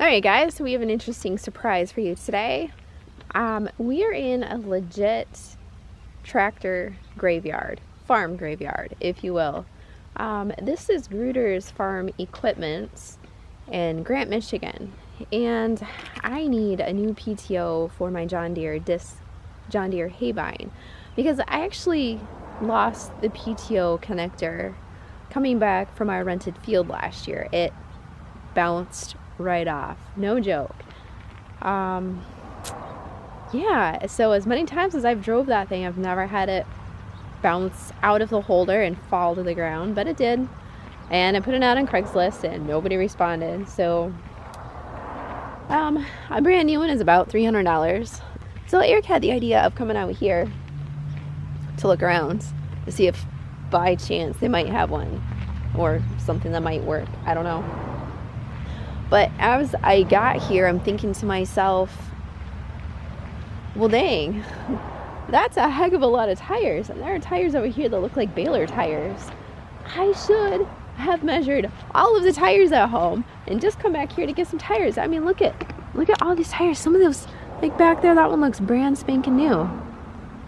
Alright guys, so we have an interesting surprise for you today. We are in a legit tractor graveyard, farm graveyard, if you will. This is Gruder's Farm Equipment in Grant, Michigan. And I need a new PTO for my John Deere Haybine, because I actually lost the PTO connector coming back from our rented field last year. It bounced right off, no joke. Yeah, so as many times as I've drove that thing, I've never had it bounce out of the holder and fall to the ground, but it did. And I put it out on Craigslist and nobody responded. So a brand new one is about $300. So Eric had the idea of coming out here to look around to see if by chance they might have one or something that might work. I don't know. But as I got here, I'm thinking to myself, well, dang, that's a heck of a lot of tires. And there are tires over here that look like baler tires. I should have measured all of the tires at home and just come back here to get some tires. I mean, look at all these tires. Some of those, like back there, that one looks brand spanking new.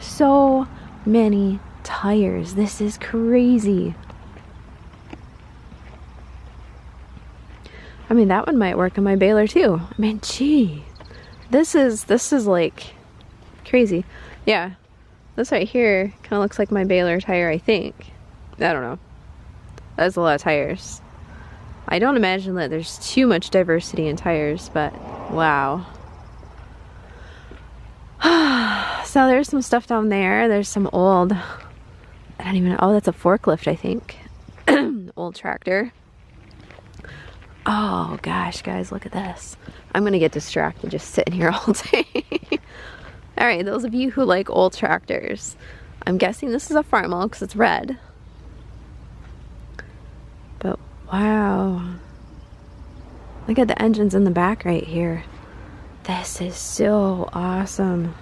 So many tires. This is crazy. I mean, that one might work on my baler too. I mean, gee, this is like crazy. Yeah, this right here kind of looks like my baler tire, I think. I don't know. That's a lot of tires. I don't imagine that there's too much diversity in tires, but wow. So there's some stuff down there. There's some old, I don't even know. Oh, that's a forklift, I think. Old tractor. Oh gosh, guys, look at this. I'm gonna get distracted just sitting here all day. All right, those of you who like old tractors, I'm guessing this is a Farmall because it's red. But wow, look at the engines in the back right here. This is so awesome.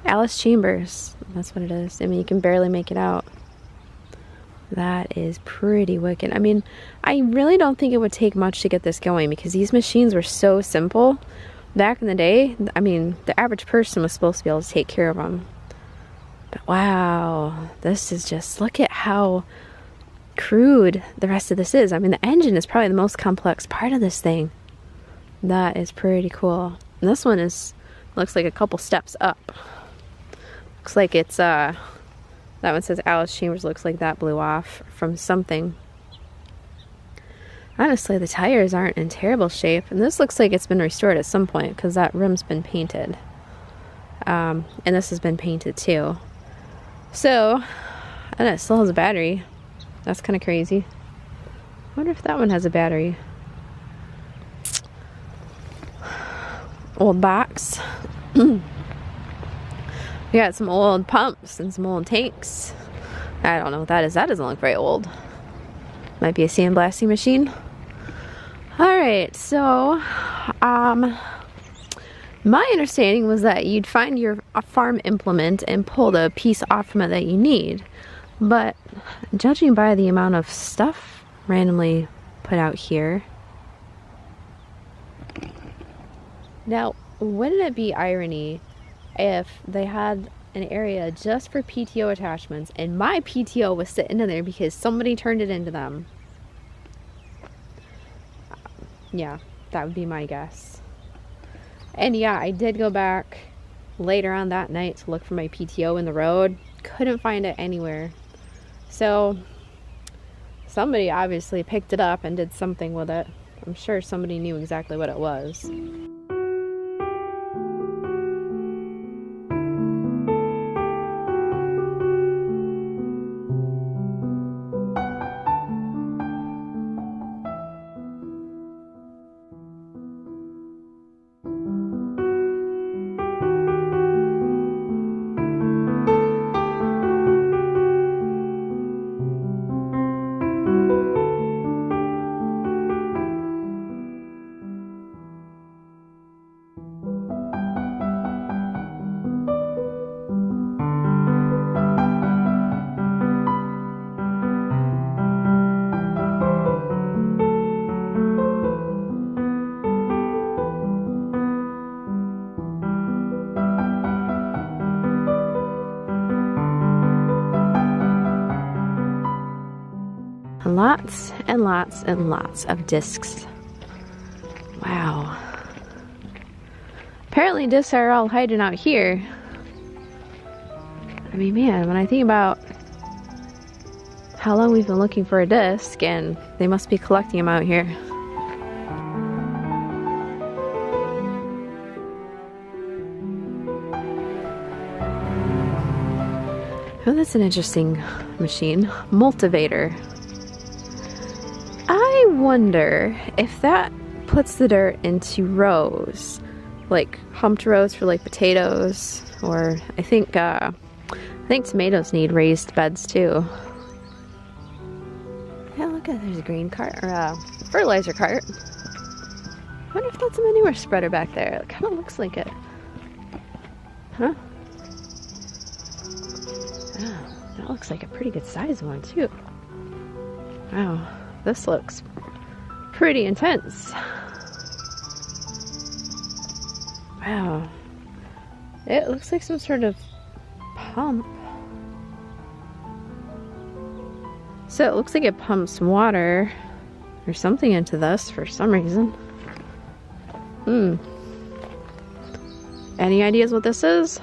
Alice Chambers, that's what it is. I mean, you can barely make it out. That is pretty wicked. I mean, I really don't think it would take much to get this going because these machines were so simple. Back in the day, I mean, the average person was supposed to be able to take care of them. But wow, this is just, look at how crude the rest of this is. I mean, the engine is probably the most complex part of this thing. That is pretty cool. And this one looks like a couple steps up. Looks like it's, that one says Alice Chambers, looks like that blew off from something. Honestly, the tires aren't in terrible shape. And this looks like it's been restored at some point because that rim's been painted. And this has been painted too. So, and it still has a battery. That's kind of crazy. I wonder if that one has a battery. Old box. We got some old pumps and some old tanks. I don't know what that is. That doesn't look very old. Might be a sandblasting machine. Alright, so my understanding was that you'd find your farm implement and pull the piece off from it that you need. But judging by the amount of stuff randomly put out here, now wouldn't it be irony if they had an area just for PTO attachments and my PTO was sitting in there because somebody turned it into them? Yeah, that would be my guess. And yeah, I did go back later on that night to look for my PTO in the road. Couldn't find it anywhere. So somebody obviously picked it up and did something with it. I'm sure somebody knew exactly what it was. lots and lots and lots of discs. Wow. Apparently discs are all hiding out here. I mean, man, when I think about how long we've been looking for a disc, and they must be collecting them out here. Oh, that's an interesting machine. Multivator. I wonder if that puts the dirt into rows, like humped rows for like potatoes, or I think tomatoes need raised beds too. Yeah, look at there's a green cart or a fertilizer cart. I wonder if that's a manure spreader back there. It kind of looks like it. Huh? Oh, that looks like a pretty good size one too. Wow, this looks pretty intense. Wow. It looks like some sort of pump. So it looks like it pumps water or something into this for some reason. Any ideas what this is?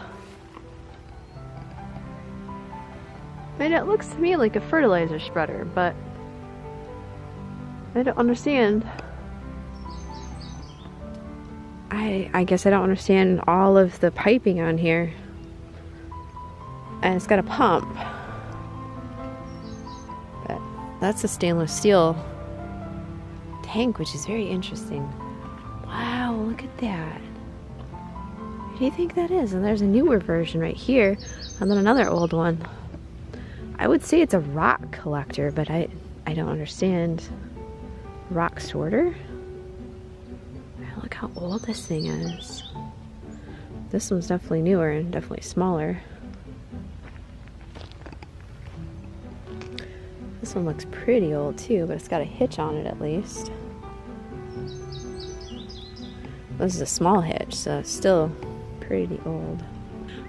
I mean, it looks to me like a fertilizer spreader, but I don't understand. I guess I don't understand all of the piping on here. And it's got a pump. But that's a stainless steel tank, which is very interesting. Wow, look at that. What do you think that is? And there's a newer version right here, and then another old one. I would say it's a rock collector, but I don't understand. Rock sorter? Look how old this thing is. This one's definitely newer and definitely smaller. This one looks pretty old too, but it's got a hitch on it at least. This is a small hitch, so it's still pretty old.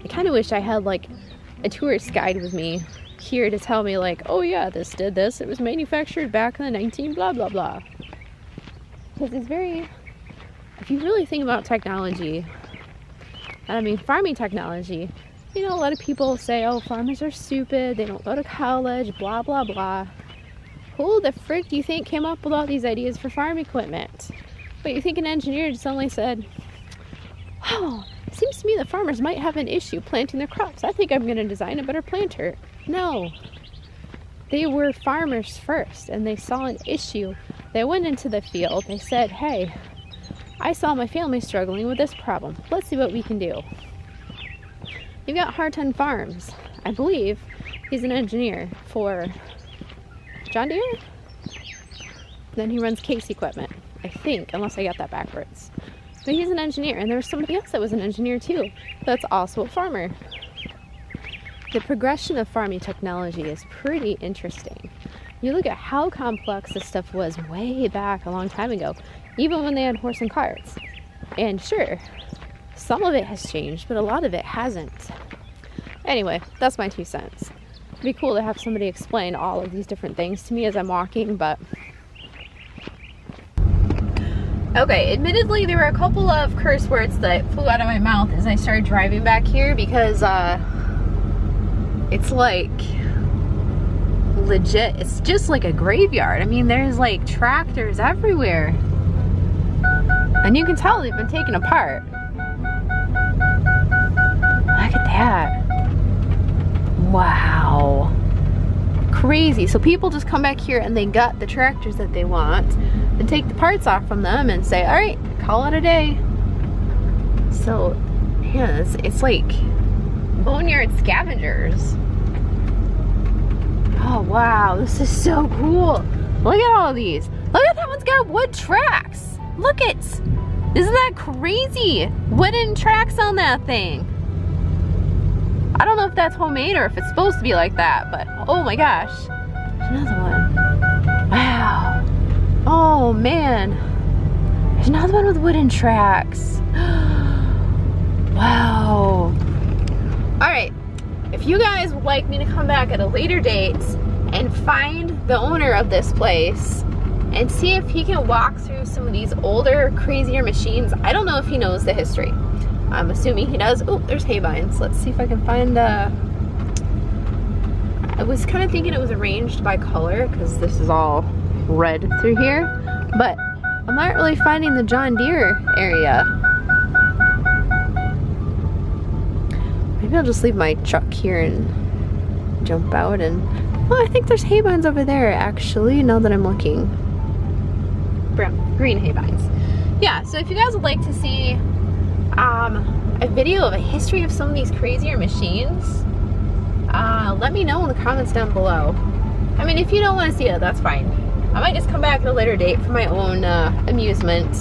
I kind of wish I had like a tourist guide with me here to tell me like, oh yeah, this did this. It was manufactured back in the 19 blah blah blah. Because it's very, if you really think about technology, and I mean farming technology, you know, a lot of people say, oh, farmers are stupid, they don't go to college, blah blah blah. Who the frick do you think came up with all these ideas for farm equipment? But you think an engineer suddenly said, oh, it seems to me that farmers might have an issue planting their crops. I think I'm going to design a better planter. No. They were farmers first, and they saw an issue. They went into the field. They said, hey, I saw my family struggling with this problem. Let's see what we can do. You've got Harton Farms. I believe he's an engineer for John Deere. Then he runs Case Equipment, I think, unless I got that backwards. But he's an engineer, and there was somebody else that was an engineer too. That's also a farmer. The progression of farming technology is pretty interesting. You look at how complex this stuff was way back a long time ago, even when they had horse and carts. And sure, some of it has changed, but a lot of it hasn't. Anyway, that's my 2 cents. It'd be cool to have somebody explain all of these different things to me as I'm walking, but... Okay, admittedly, there were a couple of curse words that flew out of my mouth as I started driving back here because, it's like legit, it's just like a graveyard. I mean, there's like tractors everywhere. And you can tell they've been taken apart. Look at that. Wow. Crazy. So people just come back here and they gut the tractors that they want and take the parts off from them and say, all right, call it a day. So, yeah, it's like boneyard scavengers. Oh wow, this is so cool. Look at all of these. Look at that one's got wood tracks. Look it. Isn't that crazy? Wooden tracks on that thing. I don't know if that's homemade or if it's supposed to be like that, but oh my gosh. There's another one. Wow. Oh man. There's another one with wooden tracks. Wow. Alright. If you guys would like me to come back at a later date and find the owner of this place and see if he can walk through some of these older, crazier machines. I don't know if he knows the history. I'm assuming he does. Oh, there's hay bines. Let's see if I can find I was kind of thinking it was arranged by color because this is all red through here, but I'm not really finding the John Deere area. Maybe I'll just leave my truck here and jump out and... Oh, I think there's hay bines over there actually, now that I'm looking. Green hay bines. Yeah, so if you guys would like to see a video of a history of some of these crazier machines, let me know in the comments down below. I mean, if you don't want to see it, that's fine. I might just come back at a later date for my own amusement.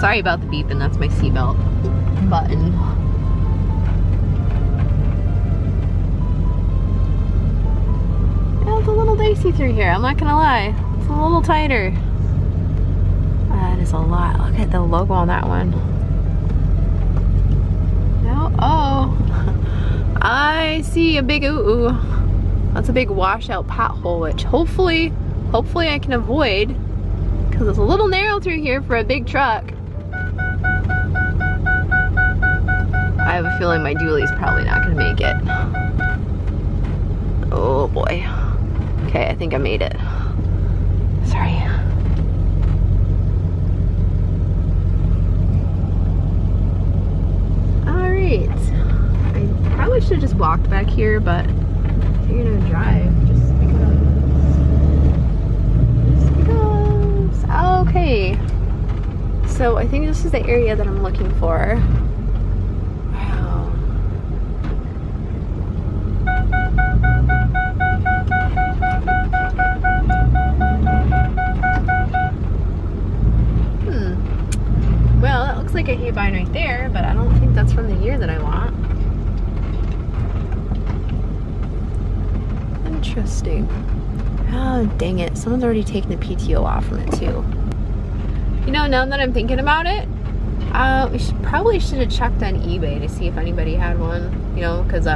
Sorry about the beeping, that's my seatbelt button. Yeah, it's a little dicey through here, I'm not gonna lie. It's a little tighter. That is a lot. Look at the logo on that one. Oh, I see a big ooh-ooh. That's a big washout pothole, which hopefully I can avoid, because it's a little narrow through here for a big truck. I have a feeling my dually's probably not gonna make it. Oh boy. Okay, I think I made it. Sorry. Alright. I probably should have just walked back here, but I figured I would drive just because. Okay. So I think this is the area that I'm looking for. Well, that looks like a hay vine right there, but I don't think that's from the year that I want. Interesting. Oh, dang it. Someone's already taken the PTO off from it, too. You know, now that I'm thinking about it, we probably should have checked on eBay to see if anybody had one. You know, because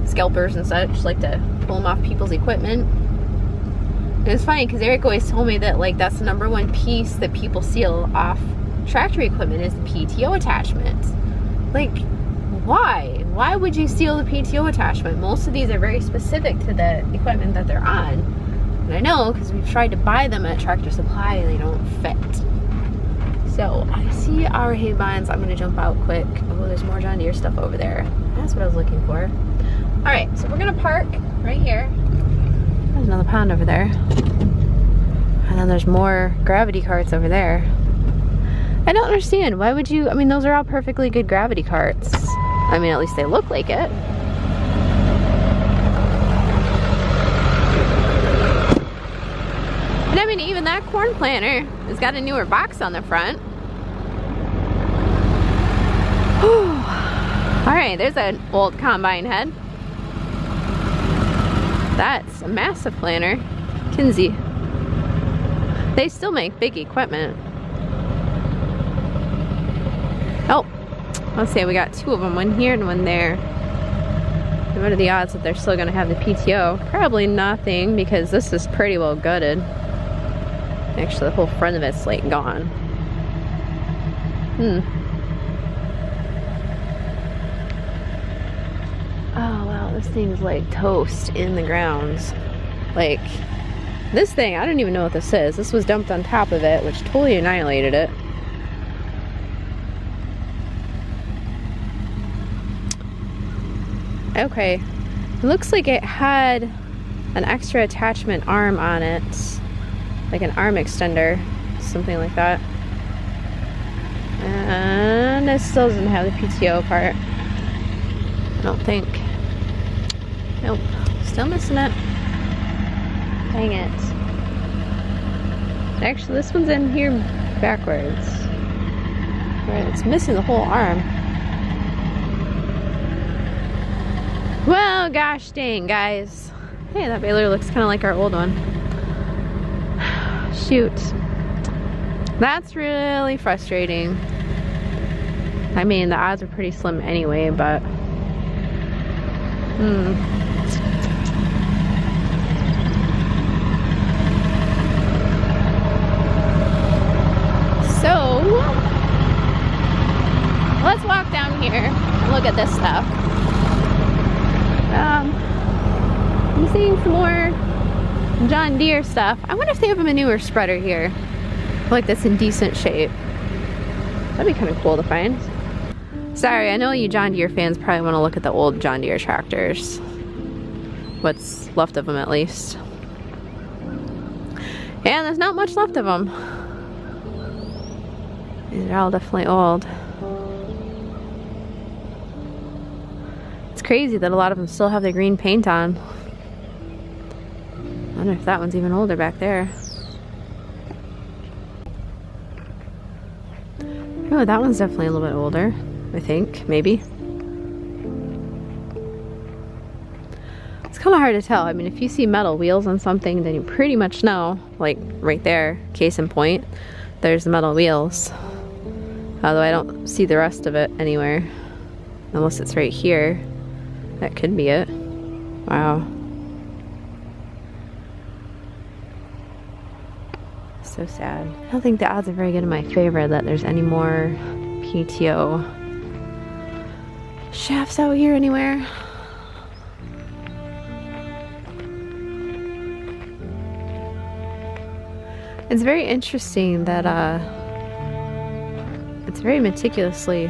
scalpers and such like to pull them off people's equipment. And it's funny because Eric always told me that, like, that's the #1 piece that people seal off tractor equipment is the PTO attachment. Like, why? Why would you steal the PTO attachment? Most of these are very specific to the equipment that they're on. And I know because we've tried to buy them at Tractor Supply and they don't fit. So I see our hay bines. I'm gonna jump out quick. Oh, there's more John Deere stuff over there. That's what I was looking for. All right, so we're gonna park right here. There's another pond over there. And then there's more gravity carts over there. I don't understand. Why would you? I mean, those are all perfectly good gravity carts. I mean, at least they look like it. And I mean, even that corn planter has got a newer box on the front. All right, there's an old combine head. That's a massive planter. Kinsey. They still make big equipment. Oh, let's see, we got 2 of them, one here and one there. And what are the odds that they're still gonna have the PTO? Probably nothing, because this is pretty well gutted. Actually, the whole front of it's like gone. Oh wow, this thing's like toast in the grounds. Like, this thing, I don't even know what this is. This was dumped on top of it, which totally annihilated it. Okay, it looks like it had an extra attachment arm on it, like an arm extender, something like that. And it still doesn't have the PTO part, I don't think. Nope, still missing it. Dang it. Actually, this one's in here backwards. Right, it's missing the whole arm. Well, gosh dang, guys. Hey, that baler looks kind of like our old one. Shoot. That's really frustrating. I mean, the odds are pretty slim anyway, but So let's walk down here and look at this stuff. I'm seeing some more John Deere stuff. I wonder if they have a manure spreader here, like that's in decent shape. That'd be kind of cool to find. Sorry, I know you John Deere fans probably want to look at the old John Deere tractors. What's left of them, at least. And there's not much left of them. These are all definitely old. It's crazy that a lot of them still have the green paint on. I wonder if that one's even older back there. Oh, that one's definitely a little bit older, I think, maybe. It's kind of hard to tell. I mean, if you see metal wheels on something, then you pretty much know, like right there, case in point, there's the metal wheels. Although I don't see the rest of it anywhere, unless it's right here. That could be it. Wow. So sad. I don't think the odds are very good in my favor that there's any more PTO shafts out here anywhere. It's very interesting that it's very meticulously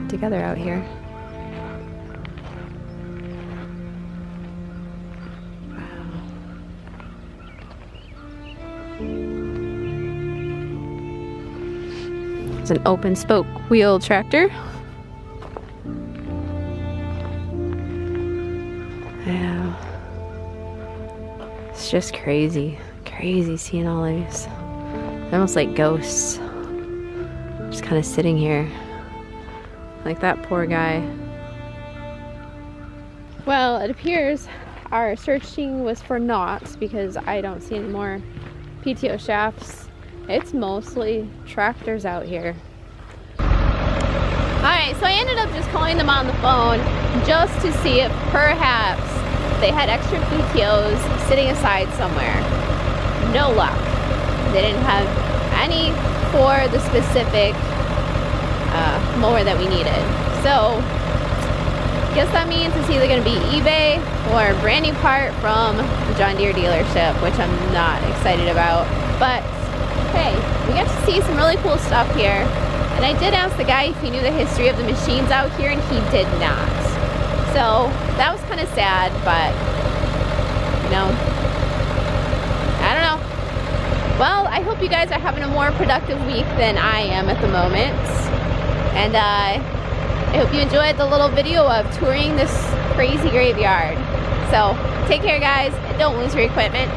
together out here. It's an open spoke wheel tractor. Yeah. It's just crazy. Crazy seeing all these. They're almost like ghosts. Just kind of sitting here. Like that poor guy. Well, it appears our searching was for naught because I don't see any more PTO shafts. It's mostly tractors out here. Alright, so I ended up just calling them on the phone just to see if perhaps they had extra PTOs sitting aside somewhere. No luck. They didn't have any for the specific mower that we needed. So, I guess that means it's either going to be eBay or a brand new part from the John Deere dealership, which I'm not excited about. But hey, we got to see some really cool stuff here. And I did ask the guy if he knew the history of the machines out here, and he did not. So that was kind of sad, but you know, I don't know. Well, I hope you guys are having a more productive week than I am at the moment. And I hope you enjoyed the little video of touring this crazy graveyard. So take care, guys, and don't lose your equipment.